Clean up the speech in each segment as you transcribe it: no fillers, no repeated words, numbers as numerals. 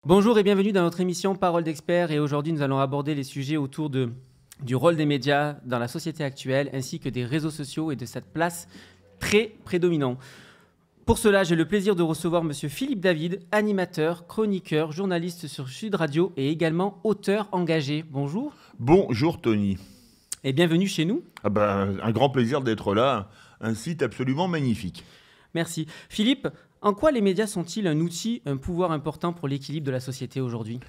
Bonjour et bienvenue dans notre émission Parole d'experts. Et aujourd'hui, nous allons aborder les sujets autour du rôle des médias dans la société actuelle, ainsi que des réseaux sociaux et de cette place très prédominante. Pour cela, j'ai le plaisir de recevoir Monsieur Philippe David, animateur, chroniqueur, journaliste sur Sud Radio et également auteur engagé. Bonjour. Bonjour Tony. Et bienvenue chez nous. Un grand plaisir d'être là, un site absolument magnifique. Merci. Philippe, en quoi les médias sont-ils un outil, un pouvoir important pour l'équilibre de la société aujourd'hui ?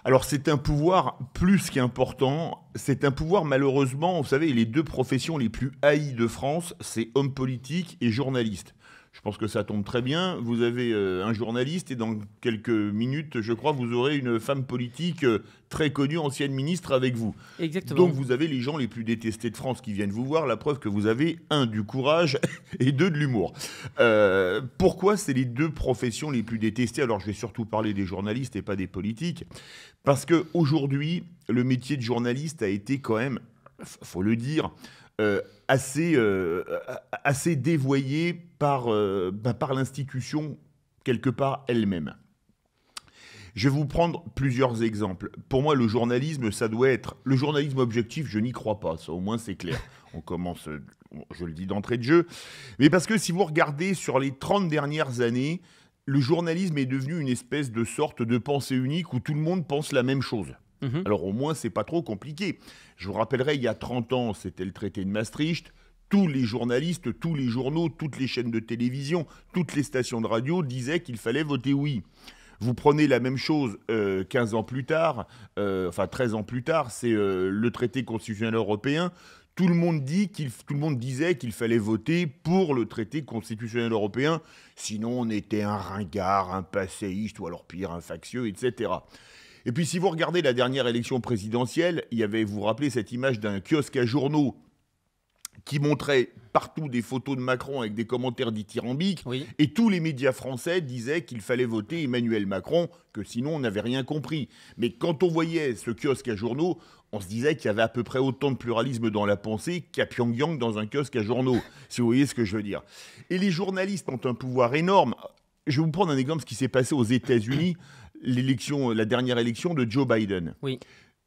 Alors c'est un pouvoir plus qu'important, c'est un pouvoir malheureusement, vous savez, les deux professions les plus haïes de France, c'est homme politique et journaliste. Je pense que ça tombe très bien, vous avez un journaliste et dans quelques minutes, je crois, vous aurez une femme politique très connue, ancienne ministre avec vous. Exactement. Donc vous avez les gens les plus détestés de France qui viennent vous voir, la preuve que vous avez du courage et de l'humour. Pourquoi c'est les deux professions les plus détestées ? Alors je vais surtout parler des journalistes et pas des politiques. Parce qu'aujourd'hui, le métier de journaliste a été quand même, faut le dire, assez dévoyé par l'institution, quelque part, elle-même. Je vais vous prendre plusieurs exemples. Pour moi, le journalisme, ça doit être... Le journalisme objectif, je n'y crois pas, ça au moins c'est clair. On commence, je le dis d'entrée de jeu. Mais parce que si vous regardez sur les 30 dernières années, le journalisme est devenu une espèce de sorte de pensée unique où tout le monde pense la même chose. Alors au moins, c'est pas trop compliqué. Je vous rappellerai, il y a 30 ans, c'était le traité de Maastricht. Tous les journalistes, tous les journaux, toutes les chaînes de télévision, toutes les stations de radio disaient qu'il fallait voter oui. Vous prenez la même chose 15 ans plus tard, 13 ans plus tard, c'est le traité constitutionnel européen. Tout le monde disait qu'il fallait voter pour le traité constitutionnel européen, sinon on était un ringard, un passéiste, ou alors pire, un factieux, etc. Et puis si vous regardez la dernière élection présidentielle, il y avait, vous vous rappelez, cette image d'un kiosque à journaux qui montrait partout des photos de Macron avec des commentaires dithyrambiques, oui. Et tous les médias français disaient qu'il fallait voter Emmanuel Macron, que sinon on n'avait rien compris. Mais quand on voyait ce kiosque à journaux, on se disait qu'il y avait à peu près autant de pluralisme dans la pensée qu'à Pyongyang dans un kiosque à journaux, si vous voyez ce que je veux dire. Et les journalistes ont un pouvoir énorme. Je vais vous prendre un exemple, ce qui s'est passé aux États-Unis, la dernière élection de Joe Biden. Oui.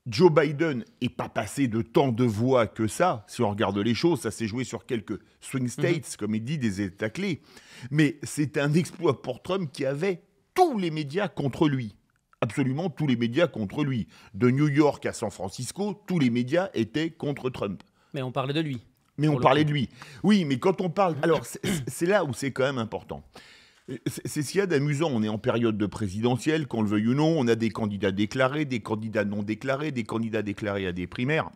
Joe Biden n'est pas passé de tant de voix que ça, si on regarde les choses. Ça s'est joué sur quelques swing states, comme il dit, des États clés. Mais c'est un exploit pour Trump qui avait tous les médias contre lui. Absolument tous les médias contre lui. De New York à San Francisco, tous les médias étaient contre Trump. Mais on parlait de lui. Mais on parlait de lui. Oui, mais quand on parle... Alors, c'est là où c'est quand même important. C'est ce qu'il y a d'amusant. On est en période de présidentielle, qu'on le veuille ou non. On a des candidats déclarés, des candidats non déclarés, des candidats déclarés à des primaires.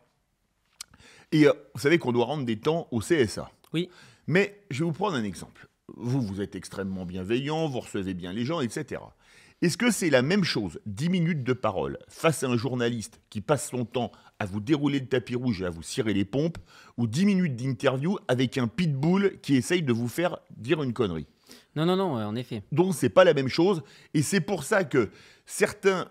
Et vous savez qu'on doit rendre des temps au CSA. Oui. Mais je vais vous prendre un exemple. Vous êtes extrêmement bienveillant, vous recevez bien les gens, etc. Est-ce que c'est la même chose, 10 minutes de parole, face à un journaliste qui passe son temps à vous dérouler le tapis rouge et à vous cirer les pompes, ou 10 minutes d'interview avec un pitbull qui essaye de vous faire dire une connerie ? Non, en effet. Donc, c'est pas la même chose. Et c'est pour ça que certains...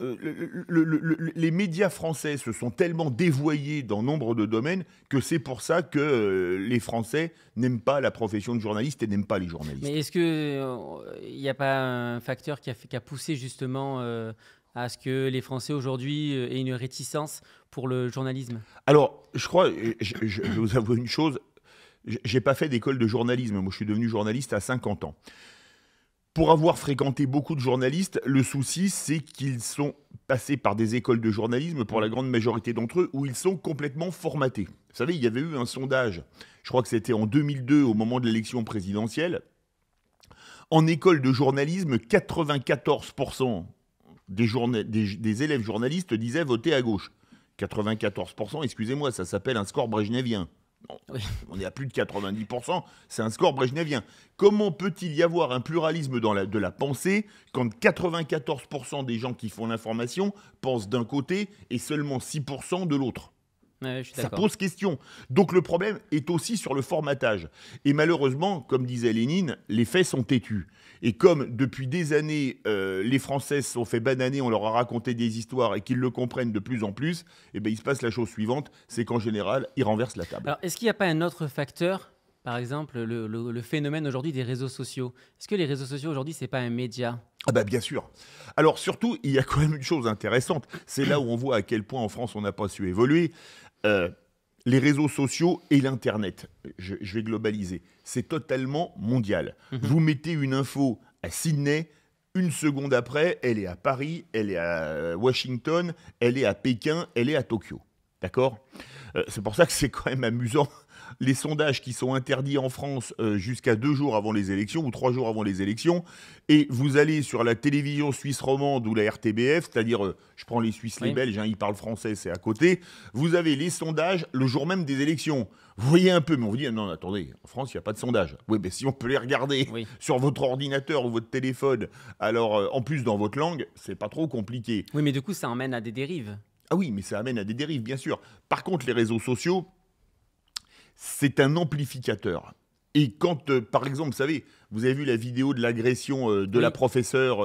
les médias français se sont tellement dévoyés dans nombre de domaines que c'est pour ça que les Français n'aiment pas la profession de journaliste et n'aiment pas les journalistes. Mais est-ce qu'il n'y a pas un facteur qui a poussé justement à ce que les Français aujourd'hui aient une réticence pour le journalisme ? Alors, je crois... Je vais vous avouer une chose. J'ai pas fait d'école de journalisme. Moi, je suis devenu journaliste à 50 ans. Pour avoir fréquenté beaucoup de journalistes, le souci, c'est qu'ils sont passés par des écoles de journalisme, pour la grande majorité d'entre eux, où ils sont complètement formatés. Vous savez, il y avait eu un sondage, je crois que c'était en 2002, au moment de l'élection présidentielle. En école de journalisme, 94% des élèves journalistes disaient voter à gauche. 94%, excusez-moi, ça s'appelle un score brejnevien. Non, oui. On est à plus de 90%, c'est un score brejnevien. Comment peut-il y avoir un pluralisme de la pensée quand 94% des gens qui font l'information pensent d'un côté et seulement 6% de l'autre ? Ouais, ça pose question. Donc le problème est aussi sur le formatage. Et malheureusement, comme disait Lénine, les faits sont têtus. Et comme depuis des années, les Français se sont fait bananer, on leur a raconté des histoires et qu'ils le comprennent de plus en plus, eh ben, il se passe la chose suivante, c'est qu'en général, ils renversent la table. Alors, est-ce qu'il n'y a pas un autre facteur Par exemple, le phénomène aujourd'hui des réseaux sociaux. Est-ce que les réseaux sociaux aujourd'hui, c'est pas un média? Ah bah bien sûr. Alors surtout, il y a quand même une chose intéressante. C'est là où on voit à quel point en France on n'a pas su évoluer. Euh, les réseaux sociaux et l'Internet, je vais globaliser, c'est totalement mondial. Mhm. Vous mettez une info à Sydney, une seconde après, elle est à Paris, elle est à Washington, elle est à Pékin, elle est à Tokyo. D'accord. C'est pour ça que c'est quand même amusant. Les sondages qui sont interdits en France jusqu'à 2 jours avant les élections ou 3 jours avant les élections, et vous allez sur la télévision suisse romande ou la RTBF, c'est-à-dire, je prends les Suisses, les Oui. Belges, hein, ils parlent français, c'est à côté, vous avez les sondages le jour même des élections. Vous voyez un peu, mais on vous dit, non, attendez, en France, il n'y a pas de sondage. Oui, mais si on peut les regarder Oui. sur votre ordinateur ou votre téléphone, alors en plus dans votre langue, c'est pas trop compliqué. Oui, mais du coup, ça emmène à des dérives. Ah oui, mais ça amène à des dérives, bien sûr. Par contre, les réseaux sociaux, c'est un amplificateur. Et quand, par exemple, vous savez, vous avez vu la vidéo de l'agression de Oui. la professeure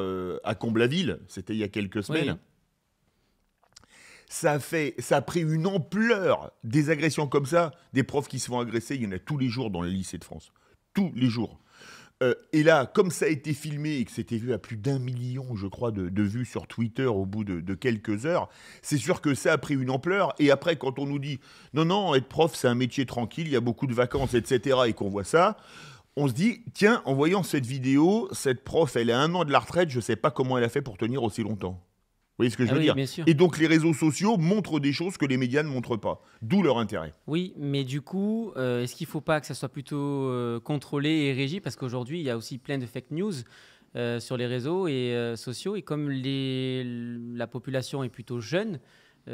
à Comble-la-Ville, c'était il y a quelques semaines, Oui. ça a pris une ampleur, des agressions comme ça, des profs qui se font agresser, il y en a tous les jours dans les lycées de France. Tous les jours. Et là, comme ça a été filmé et que c'était vu à plus d'1 million, je crois, de vues sur Twitter au bout de quelques heures, c'est sûr que ça a pris une ampleur. Et après, quand on nous dit non, non, être prof, c'est un métier tranquille, il y a beaucoup de vacances, etc., et qu'on voit ça, on se dit tiens, en voyant cette vidéo, cette prof, elle a 1 an de la retraite, je ne sais pas comment elle a fait pour tenir aussi longtemps. Vous voyez ce que je Ah veux oui, dire? bien sûr. Et donc, les réseaux sociaux montrent des choses que les médias ne montrent pas. D'où leur intérêt. Oui, mais du coup, est-ce qu'il ne faut pas que ça soit plutôt contrôlé et régi? Parce qu'aujourd'hui, il y a aussi plein de fake news sur les réseaux et, sociaux. Et comme la population est plutôt jeune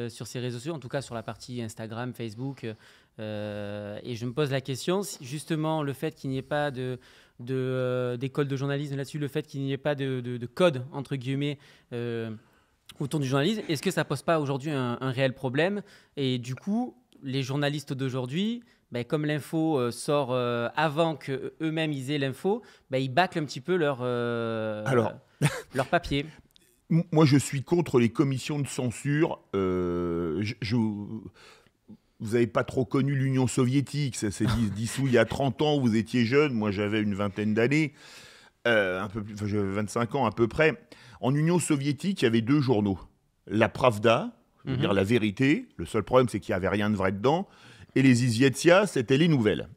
sur ces réseaux sociaux, en tout cas sur la partie Instagram, Facebook, et je me pose la question, si justement, le fait qu'il n'y ait pas d'école de journalisme là-dessus, le fait qu'il n'y ait pas de code, entre guillemets, autour du journalisme, est-ce que ça pose pas aujourd'hui un réel problème? Et du coup, les journalistes d'aujourd'hui, ben, comme l'info sort avant qu'eux-mêmes ils aient l'info, ben, ils bâclent un petit peu Alors, leur papier. moi, je suis contre les commissions de censure. Vous n'avez pas trop connu l'Union soviétique, ça s'est dissous il y a 30 ans, vous étiez jeune, moi j'avais une vingtaine d'années, un peu plus, enfin, j'avais 25 ans à peu près. En Union soviétique, il y avait 2 journaux. La Pravda, c'est-à-dire la vérité, le seul problème c'est qu'il n'y avait rien de vrai dedans, et les Izvestia, c'était les nouvelles.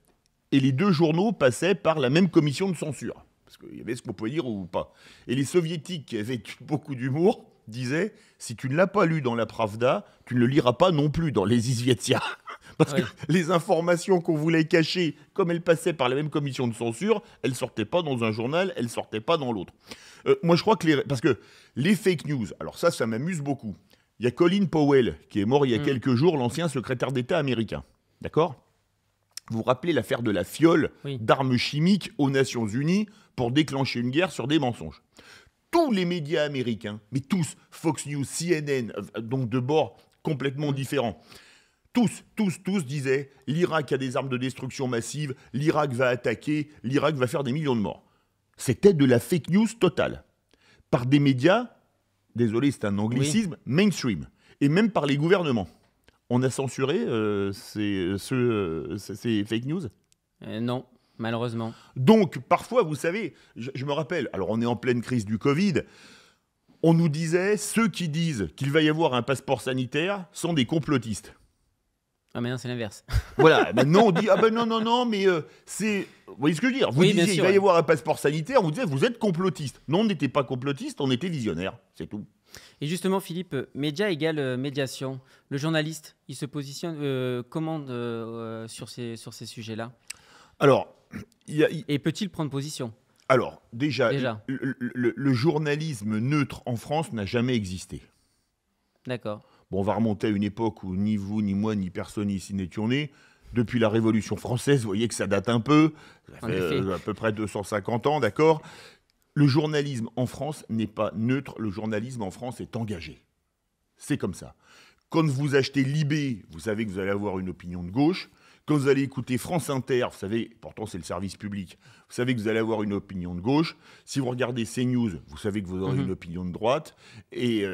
Et les 2 journaux passaient par la même commission de censure, parce qu'il y avait ce qu'on pouvait dire ou pas. Et les soviétiques, qui avaient beaucoup d'humour, disaient, si tu ne l'as pas lu dans la Pravda, tu ne le liras pas non plus dans les Izvestia. Parce Oui. que les informations qu'on voulait cacher, comme elles passaient par la même commission de censure, elles ne sortaient pas dans un journal, elles ne sortaient pas dans l'autre. Moi, je crois que parce que les fake news, alors ça m'amuse beaucoup. Il y a Colin Powell, qui est mort il y a quelques jours, l'ancien secrétaire d'État américain. D'accord? Vous vous rappelez l'affaire de la fiole Oui. d'armes chimiques aux Nations Unies pour déclencher une guerre sur des mensonges. Tous les médias américains, mais tous, Fox News, CNN, donc de bords complètement différents, tous disaient l'Irak a des armes de destruction massive, l'Irak va attaquer, l'Irak va faire des millions de morts. C'était de la fake news totale. Par des médias, désolé, c'est un anglicisme, mainstream. Et même par les gouvernements. On a censuré ces fake news. Non, malheureusement. Donc, parfois, vous savez, je me rappelle, alors on est en pleine crise du Covid, on nous disait, ceux qui disent qu'il va y avoir un passeport sanitaire sont des complotistes. Ah, maintenant, c'est l'inverse. Voilà, maintenant on dit, ah ben non, mais c'est... Vous voyez ce que je veux dire? Vous Oui, bien disiez, il sûr, va y ouais. avoir un passeport sanitaire, vous disiez, vous êtes complotiste. Non, on n'était pas complotiste, on était visionnaire, c'est tout. Et justement, Philippe, média égale médiation. Le journaliste, il se positionne comment sur ces sujets-là? Alors, Et peut-il prendre position? déjà. Déjà. Le journalisme neutre en France n'a jamais existé. D'accord. Bon, on va remonter à une époque où ni vous, ni moi, ni personne ici n'étions nés. Depuis la Révolution française, vous voyez que ça date un peu. Ça En fait effet. à peu près 250 ans, d'accord? Le journalisme en France n'est pas neutre. Le journalisme en France est engagé. C'est comme ça. Quand vous achetez Libé, vous savez que vous allez avoir une opinion de gauche. Quand vous allez écouter France Inter, vous savez, pourtant c'est le service public, vous savez que vous allez avoir une opinion de gauche. Si vous regardez CNews, vous savez que vous aurez une opinion de droite. Et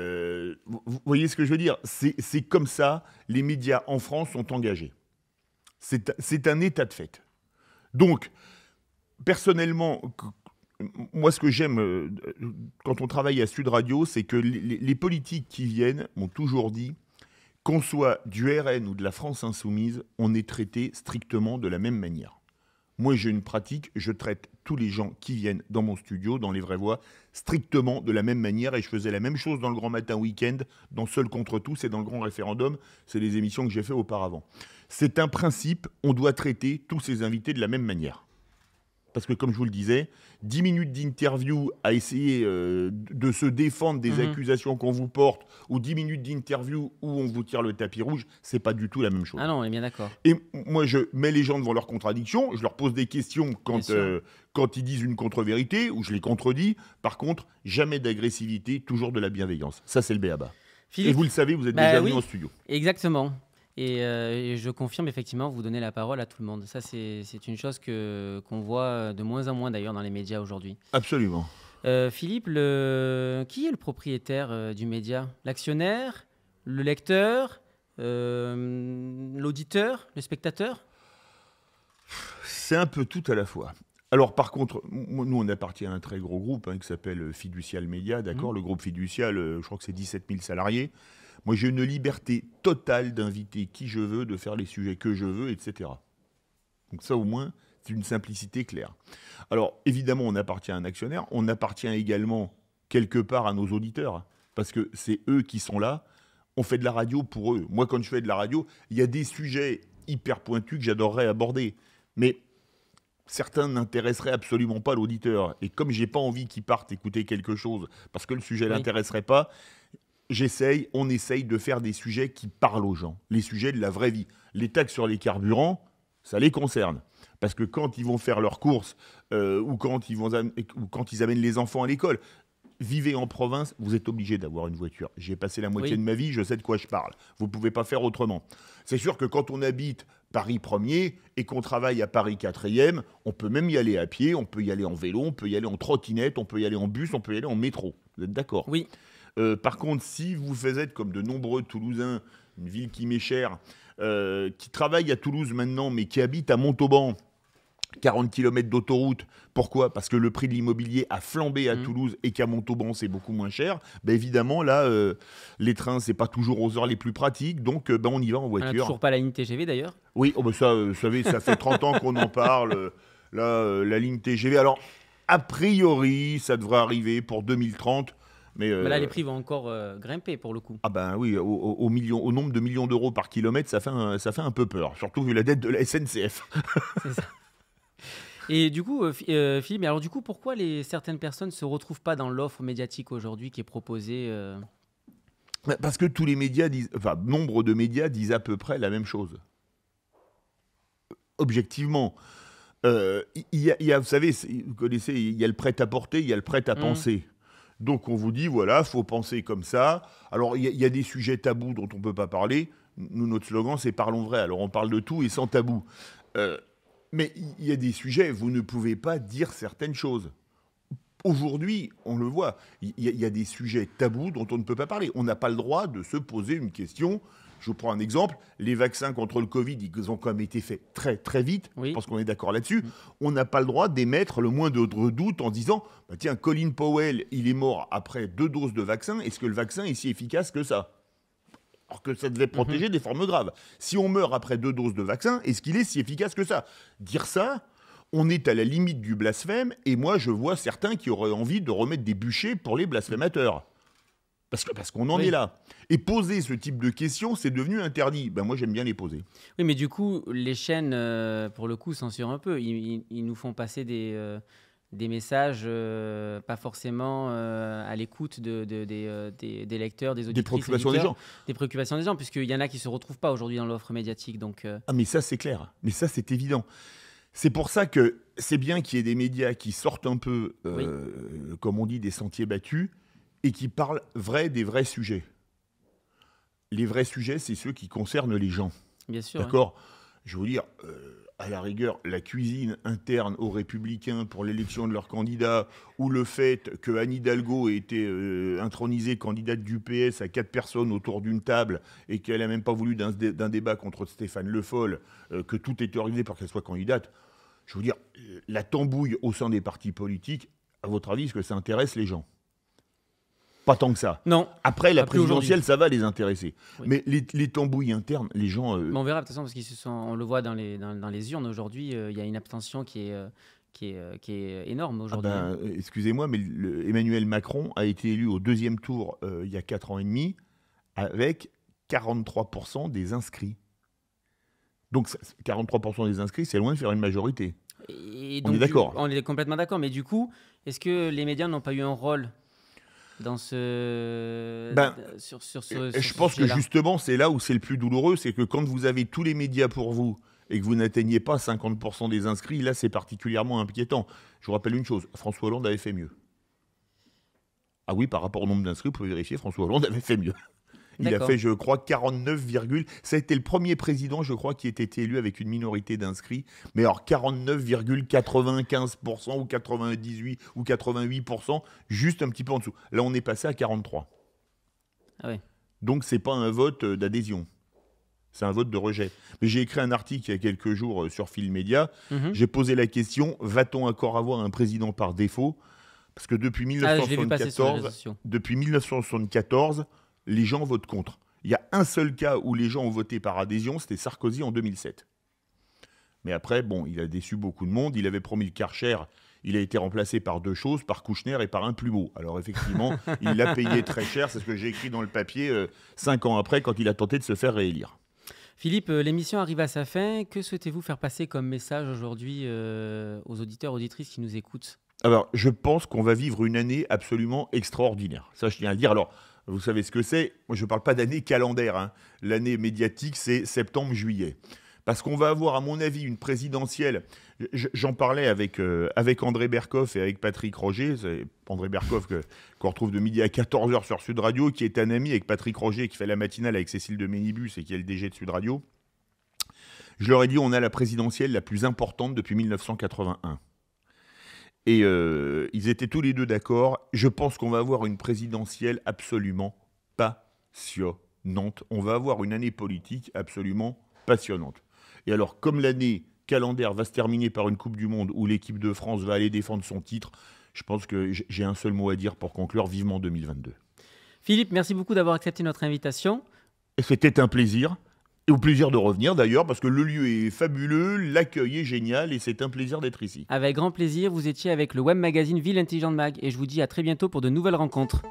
vous voyez ce que je veux dire? C'est comme ça, les médias en France sont engagés. C'est un état de fait. Donc, personnellement, moi, ce que j'aime quand on travaille à Sud Radio, c'est que les politiques qui viennent m'ont toujours dit, qu'on soit du RN ou de la France Insoumise, on est traité strictement de la même manière. Moi, j'ai une pratique, je traite tous les gens qui viennent dans mon studio, dans Les Vraies Voix, strictement de la même manière. Et je faisais la même chose dans le Grand Matin Week-end, dans Seul contre tous et dans le Grand Référendum. C'est les émissions que j'ai fait auparavant. C'est un principe, on doit traiter tous ces invités de la même manière. Parce que, comme je vous le disais, 10 minutes d'interview à essayer de se défendre des accusations qu'on vous porte, ou 10 minutes d'interview où on vous tire le tapis rouge, c'est pas du tout la même chose. Ah non, on est bien d'accord. Et moi, je mets les gens devant leurs contradictions, je leur pose des questions quand ils disent une contre-vérité, ou je les contredis. Par contre, jamais d'agressivité, toujours de la bienveillance. Ça, c'est le b.a.-ba. Et vous le savez, vous êtes déjà venu en studio. Exactement. Et je confirme, effectivement, vous donnez la parole à tout le monde. Ça, c'est une chose qu'on voit de moins en moins, d'ailleurs, dans les médias aujourd'hui. Absolument. Philippe, qui est le propriétaire du média? L'actionnaire? Le lecteur? L'auditeur? Le spectateur? C'est un peu tout à la fois. Alors, par contre, nous, on appartient à un très gros groupe qui s'appelle Fiducial Média, d'accord. Le groupe Fiducial, je crois que c'est 17 000 salariés. Moi, j'ai une liberté totale d'inviter qui je veux, de faire les sujets que je veux, etc. Donc ça, au moins, c'est une simplicité claire. Alors, évidemment, on appartient à un actionnaire. On appartient également, quelque part, à nos auditeurs, parce que c'est eux qui sont là. On fait de la radio pour eux. Moi, quand je fais de la radio, il y a des sujets hyper pointus que j'adorerais aborder. Mais certains n'intéresseraient absolument pas l'auditeur. Et comme j'ai pas envie qu'il parte écouter quelque chose, parce que le sujet l'intéresserait pas, on essaye de faire des sujets qui parlent aux gens, les sujets de la vraie vie. Les taxes sur les carburants, ça les concerne. Parce que quand ils vont faire leurs courses ou quand ils amènent les enfants à l'école, vivez en province, vous êtes obligé d'avoir une voiture. J'ai passé la moitié de ma vie, je sais de quoi je parle. Vous ne pouvez pas faire autrement. C'est sûr que quand on habite Paris 1er et qu'on travaille à Paris 4e, on peut même y aller à pied, on peut y aller en vélo, on peut y aller en trottinette, on peut y aller en bus, on peut y aller en métro. Vous êtes d'accord? Oui. Par contre, si vous êtes comme de nombreux Toulousains, une ville qui m'est chère, qui travaillent à Toulouse maintenant, mais qui habitent à Montauban, 40 km d'autoroute. Pourquoi? Parce que le prix de l'immobilier a flambé à Toulouse et qu'à Montauban, c'est beaucoup moins cher. Ben évidemment, là, les trains, c'est pas toujours aux heures les plus pratiques, donc on y va en voiture. On n'a toujours pas la ligne TGV, d'ailleurs. Oui, ça, vous savez, ça fait 30 ans qu'on en parle. Là, la ligne TGV. Alors, a priori, ça devrait arriver pour 2030. Mais là, les prix vont encore grimper pour le coup. Ah ben oui, au nombre de millions d'euros par kilomètre, ça fait un peu peur, surtout vu la dette de la SNCF. C'est ça. Et du coup, Philippe, alors du coup, pourquoi certaines personnes ne se retrouvent pas dans l'offre médiatique aujourd'hui qui est proposée Parce que tous les médias nombre de médias disent à peu près la même chose. Objectivement. Vous savez, vous connaissez, il y a le prêt-à-porter, il y a le prêt-à-penser. Donc on vous dit, voilà, faut penser comme ça. Alors il y a des sujets tabous dont on ne peut pas parler. Nous, notre slogan, c'est « Parlons vrai ». Alors on parle de tout et sans tabou. Mais il y a des sujets, vous ne pouvez pas dire certaines choses. Aujourd'hui, on le voit, il y a des sujets tabous dont on ne peut pas parler. On n'a pas le droit de se poser une question. Je vous prends un exemple. Les vaccins contre le Covid, ils ont quand même été faits très, très vite. Je pense qu'on est d'accord là-dessus. On n'a pas le droit d'émettre le moindre doute en disant tiens, Colin Powell, il est mort après 2 doses de vaccin. Est-ce que le vaccin est si efficace que ça? Alors que ça devait protéger des formes graves. Si on meurt après 2 doses de vaccin, est-ce qu'il est si efficace que ça? Dire ça, on est à la limite du blasphème. Et moi, je vois certains qui auraient envie de remettre des bûchers pour les blasphémateurs. Parce qu'on en est là. Et poser ce type de questions, c'est devenu interdit. Moi, j'aime bien les poser. Oui, mais du coup, les chaînes, pour le coup, censurent un peu. Ils nous font passer des messages pas forcément à l'écoute des lecteurs, des auditrices, des préoccupations des gens. Des préoccupations des gens, puisqu'il y en a qui ne se retrouvent pas aujourd'hui dans l'offre médiatique. Donc, Ah, mais ça, c'est clair. Mais ça, c'est évident. C'est pour ça que c'est bien qu'il y ait des médias qui sortent un peu, comme on dit, des sentiers battus, et qui parlent des vrais sujets. Les vrais sujets, c'est ceux qui concernent les gens. Bien sûr. D'accord. Je veux dire, à la rigueur, la cuisine interne aux Républicains pour l'élection de leur candidat, ou le fait que Anne Hidalgo ait été intronisée candidate du PS à 4 personnes autour d'une table et qu'elle n'a même pas voulu d'un débat contre Stéphane Le Foll, que tout était organisé pour qu'elle soit candidate. Je veux dire, la tambouille au sein des partis politiques, à votre avis, est-ce que ça intéresse les gens? Pas tant que ça. Non. Après, la présidentielle, ça va les intéresser. Oui. Mais les tambouilles internes, les gens... Mais on verra de toute façon, parce on le voit dans les urnes aujourd'hui, il y a une abstention qui est énorme aujourd'hui. Excusez-moi, mais Emmanuel Macron a été élu au deuxième tour il y a 4 ans et demi avec 43% des inscrits. Donc 43% des inscrits, c'est loin de faire une majorité. Et on donc, est d'accord. On est complètement d'accord. Mais du coup, est-ce que les médias n'ont pas eu un rôle dans ce... Je pense que justement, c'est là où c'est le plus douloureux, c'est que quand vous avez tous les médias pour vous et que vous n'atteignez pas 50% des inscrits, là, c'est particulièrement inquiétant. Je vous rappelle une chose, François Hollande avait fait mieux. Ah oui, par rapport au nombre d'inscrits, vous pouvez vérifier, François Hollande avait fait mieux. Il a fait, je crois, 49, ça a été le premier président, je crois, qui ait été élu avec une minorité d'inscrits. Mais alors 49,95% ou 98 ou 88%, juste un petit peu en dessous. Là, on est passé à 43. Ah ouais. Donc, c'est pas un vote d'adhésion. C'est un vote de rejet. Mais j'ai écrit un article il y a quelques jours sur Fil Média. J'ai posé la question, va-t-on encore avoir un président par défaut? Parce que depuis 1974, les gens votent contre. Il y a un seul cas où les gens ont voté par adhésion, c'était Sarkozy en 2007. Mais après, bon, il a déçu beaucoup de monde. Il avait promis le Karcher. Il a été remplacé par 2 choses, par Kouchner et par un plumeau. Alors effectivement, il l'a payé très cher. C'est ce que j'ai écrit dans le papier 5 ans après, quand il a tenté de se faire réélire. Philippe, l'émission arrive à sa fin. Que souhaitez-vous faire passer comme message aujourd'hui aux auditeurs, auditrices qui nous écoutent? Alors, je pense qu'on va vivre une année absolument extraordinaire. Ça, je tiens à le dire. Alors, vous savez ce que c'est? Moi, je ne parle pas d'année calendaire. Hein. L'année médiatique, c'est septembre-juilait. Parce qu'on va avoir, à mon avis, une présidentielle. J'en parlais avec André Berkoff et avec Patrick Roger. C'est André Berkoff qu'on retrouve de midi à 14h sur Sud Radio, qui est un ami avec Patrick Roger, qui fait la matinale avec Cécile de Ménibus et qui est le DG de Sud Radio. Je leur ai dit, on a la présidentielle la plus importante depuis 1981. Et ils étaient tous les deux d'accord. Je pense qu'on va avoir une présidentielle absolument passionnante. On va avoir une année politique absolument passionnante. Et alors, comme l'année calendaire va se terminer par une Coupe du Monde où l'équipe de France va aller défendre son titre, je pense que j'ai un seul mot à dire pour conclure, vivement 2022. Philippe, merci beaucoup d'avoir accepté notre invitation. Et c'était un plaisir. Et au plaisir de revenir d'ailleurs, parce que le lieu est fabuleux, l'accueil est génial et c'est un plaisir d'être ici. Avec grand plaisir, vous étiez avec le web magazine Ville Intelligente Mag et je vous dis à très bientôt pour de nouvelles rencontres.